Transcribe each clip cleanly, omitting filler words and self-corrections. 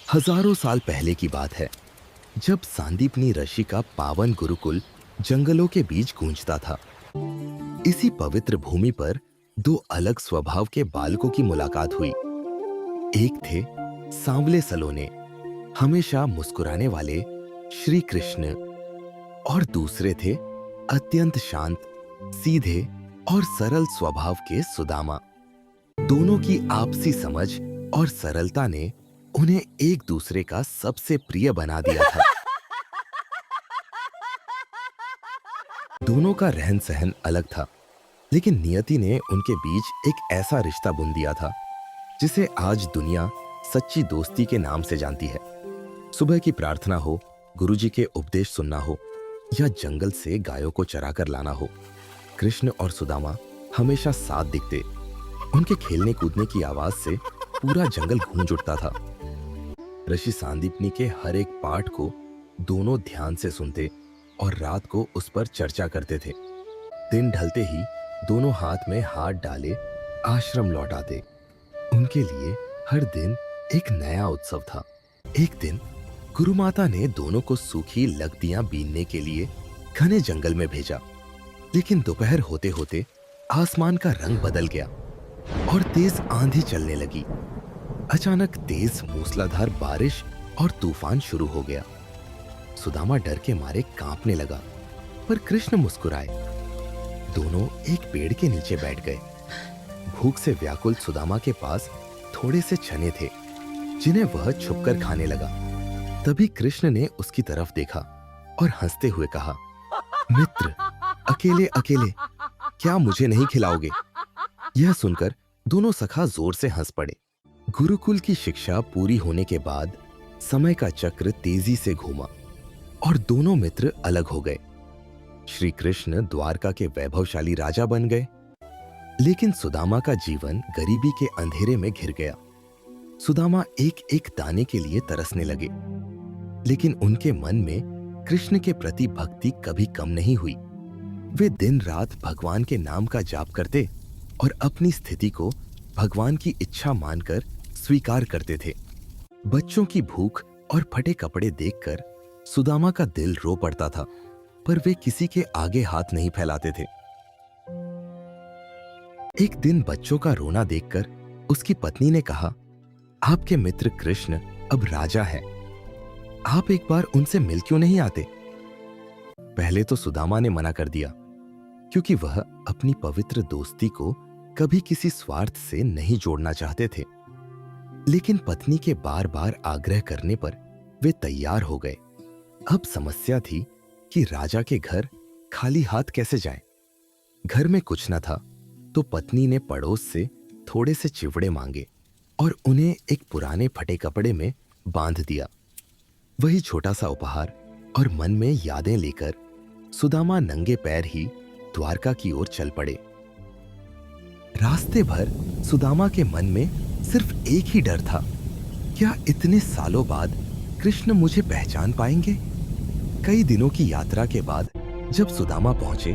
हजारों साल पहले की बात है, जब सांदीपनी ऋषि का पावन गुरुकुल जंगलों के बीच गूंजता था। इसी पवित्र भूमि पर दो अलग स्वभाव के बालकों की मुलाकात हुई। एक थे सांवले सलोने, हमेशा मुस्कुराने वाले श्री कृष्ण, और दूसरे थे अत्यंत शांत, सीधे और सरल स्वभाव के सुदामा। दोनों की आपसी समझ और सरलता ने उन्हें एक दूसरे का सबसे प्रिय बना दिया था। दोनों का रहन सहन अलग था, लेकिन नियति ने उनके बीच एक ऐसा रिश्ता बुन दिया था जिसे आज दुनिया सच्ची दोस्ती के नाम से जानती है। सुबह की प्रार्थना हो, गुरुजी के उपदेश सुनना हो, या जंगल से गायों को चराकर लाना हो, कृष्ण और सुदामा हमेशा साथ दिखते। उनके खेलने कूदने की आवाज से पूरा जंगल गूंज उठता था। ऋषि सांदीपनी के हर एक पाठ को दोनों ध्यान से सुनते और रात को उस पर चर्चा करते थे। दिन ढलते ही दोनों हाथ में हाथ डाले आश्रम लौट आते। उनके लिए हर दिन एक नया उत्सव था। एक दिन गुरु माता ने दोनों को सूखी लकड़ियां बीनने के लिए घने जंगल में भेजा, लेकिन दोपहर होते होते आसमान का रंग बदल गया और तेज आंधी चलने लगी। अचानक तेज मूसलाधार बारिश और तूफान शुरू हो गया। सुदामा डर के मारे कांपने लगा, पर कृष्ण मुस्कुराए। दोनों एक पेड़ के नीचे बैठ गए। भूख से व्याकुल सुदामा के पास थोड़े से चने थे, जिन्हें वह छुपकर खाने लगा। तभी कृष्ण ने उसकी तरफ देखा और हंसते हुए कहा, मित्र, अकेले अकेले क्या मुझे नहीं खिलाओगे? यह सुनकर दोनों सखा जोर से हंस पड़े। गुरुकुल की शिक्षा पूरी होने के बाद समय का चक्र तेजी से घूमा और दोनों मित्र अलग हो गए। श्री कृष्ण द्वारका के वैभवशाली राजा बन गए, लेकिन सुदामा का जीवन गरीबी के अंधेरे में घिर गया। सुदामा एक एक दाने के लिए तरसने लगे, लेकिन उनके मन में कृष्ण के प्रति भक्ति कभी कम नहीं हुई। वे दिन रात भगवान के नाम का जाप करते और अपनी स्थिति को भगवान की इच्छा मानकर स्वीकार करते थे। बच्चों की भूख और फटे कपड़े देखकर सुदामा का दिल रो पड़ता था, पर वे किसी के आगे हाथ नहीं फैलाते थे। एक दिन बच्चों का रोना देखकर उसकी पत्नी ने कहा, आपके मित्र कृष्ण अब राजा है, आप एक बार उनसे मिल क्यों नहीं आते? पहले तो सुदामा ने मना कर दिया, क्योंकि वह अपनी पवित्र दोस्ती को कभी किसी स्वार्थ से नहीं जोड़ना चाहते थे। लेकिन पत्नी के बार बार आग्रह करने पर वे तैयार हो गए। अब समस्या थी कि राजा के घर खाली हाथ कैसे जाएं? घर में कुछ न था तो पत्नी ने पड़ोस से थोड़े से चिवड़े मांगे और उन्हें एक पुराने फटे कपड़े में बांध दिया। वही छोटा सा उपहार और मन में यादें लेकर सुदामा नंगे पैर ही द्वारका की ओर चल पड़े। रास्ते भर सुदामा के मन में सिर्फ एक ही डर था, क्या इतने सालों बाद कृष्ण मुझे पहचान पाएंगे? कई दिनों की यात्रा के बाद जब सुदामा पहुंचे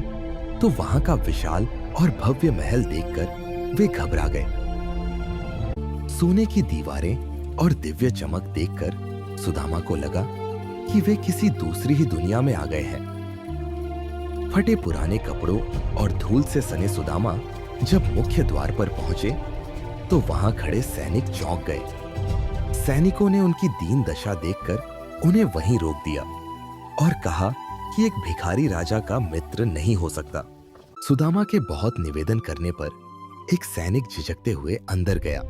तो वहां का विशाल और भव्य महल देखकर वे घबरा गए। सोने की दीवारें और दिव्य चमक देखकर सुदामा को लगा कि वे किसी दूसरी ही दुनिया में आ गए हैं। फटे पुराने कपड़ों और धूल से सने सुदामा जब मुख्य द्वार पर पहुंचे तो वहां खड़े सैनिक चौंक गए। सैनिकों ने उनकी दीन दशा देखकर उन्हें वहीं रोक दिया और कहा कि एक भिखारी राजा का मित्र नहीं हो सकता। सुदामा के बहुत निवेदन करने पर एक सैनिक झिझकते हुए अंदर गया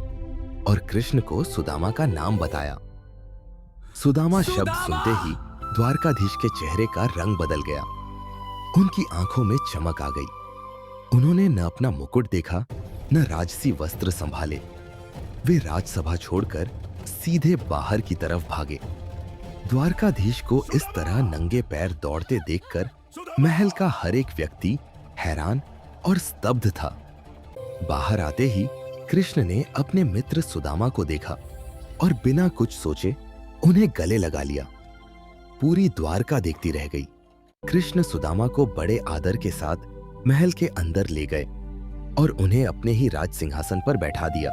और कृष्ण को सुदामा का नाम बताया। सुदामा शब्द सुनते ही द्वारकाधीश के चेहरे का रंग बदल गया। उनकी आंखों में चमक आ गई। उन्होंने न अपना मुकुट देखा, न राजसी वस्त्र संभाले। वे राजसभा छोड़कर सीधे बाहर की तरफ भागे। द्वारकाधीश को इस तरह नंगे पैर दौड़ते देखकर महल का हर एक व्यक्ति हैरान और स्तब्ध था। बाहर आते ही कृष्ण ने अपने मित्र सुदामा को देखा और बिना कुछ सोचे उन्हें गले लगा लिया। पूरी द्वारका देखती रह गई। कृष्ण सुदामा को बड़े आदर के साथ महल के अंदर ले गए और उन्हें अपने ही राज सिंहासन पर बैठा दिया।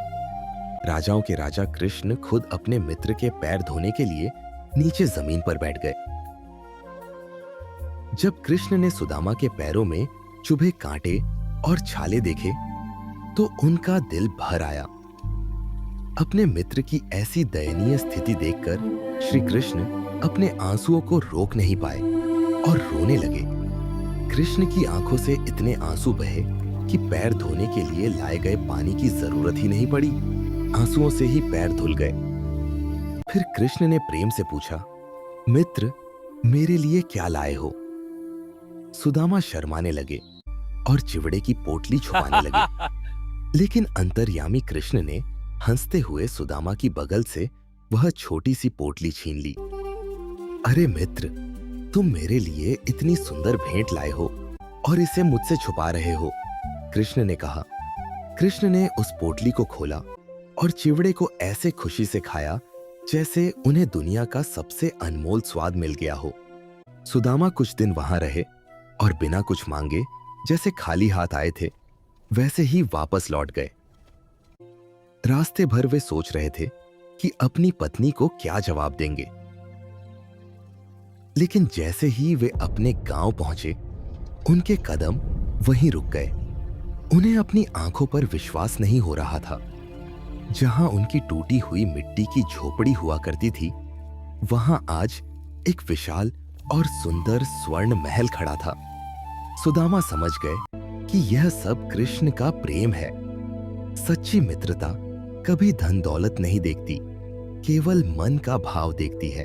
राजाओं के राजा कृष्ण खुद अपने मित्र के पैर धोने के लिए नीचे जमीन पर बैठ गए। जब कृष्ण ने सुदामा के पैरों में चुभे कांटे और छाले देखे तो उनका दिल भर आया। अपने मित्र की ऐसी दयनीय स्थिति देखकर श्री कृष्ण अपने आंसुओं को रोक नहीं पाए और रोने लगे। कृष्ण की आंखों से इतने आंसू बहे कि पैर धोने के लिए लाए गए पानी की जरूरत ही नहीं पड़ी। आंसुओं से ही पैर धुल गए। फिर कृष्ण ने प्रेम से पूछा, मित्र, मेरे लिए क्या लाए हो? सुदामा शर्माने लगे और चिवड़े की पोटली छुपाने लगे। लेकिन अंतर्यामी कृष्ण ने हंसते हुए सुदामा की बगल से वह छोटी सी पोटली छीन ली। अरे मित्र, तुम मेरे लिए इतनी सुंदर भेंट लाए हो और इसे मुझसे छुपा रहे हो, कृष्ण ने कहा। कृष्ण ने उस पोटली को खोला और चिवड़े को ऐसे खुशी से खाया जैसे उन्हें दुनिया का सबसे अनमोल स्वाद मिल गया हो। सुदामा कुछ दिन वहां रहे और बिना कुछ मांगे, जैसे खाली हाथ आए थे वैसे ही वापस लौट गए। रास्ते भर वे सोच रहे थे कि अपनी पत्नी को क्या जवाब देंगे। लेकिन जैसे ही वे अपने गांव पहुंचे, उनके कदम वहीं रुक गए। उन्हें अपनी आंखों पर विश्वास नहीं हो रहा था। जहां उनकी टूटी हुई मिट्टी की झोपड़ी हुआ करती थी, वहां आज एक विशाल और सुंदर स्वर्ण महल खड़ा था। सुदामा समझ गए कि यह सब कृष्ण का प्रेम है। सच्ची मित्रता कभी धन दौलत नहीं देखती, केवल मन का भाव देखती है।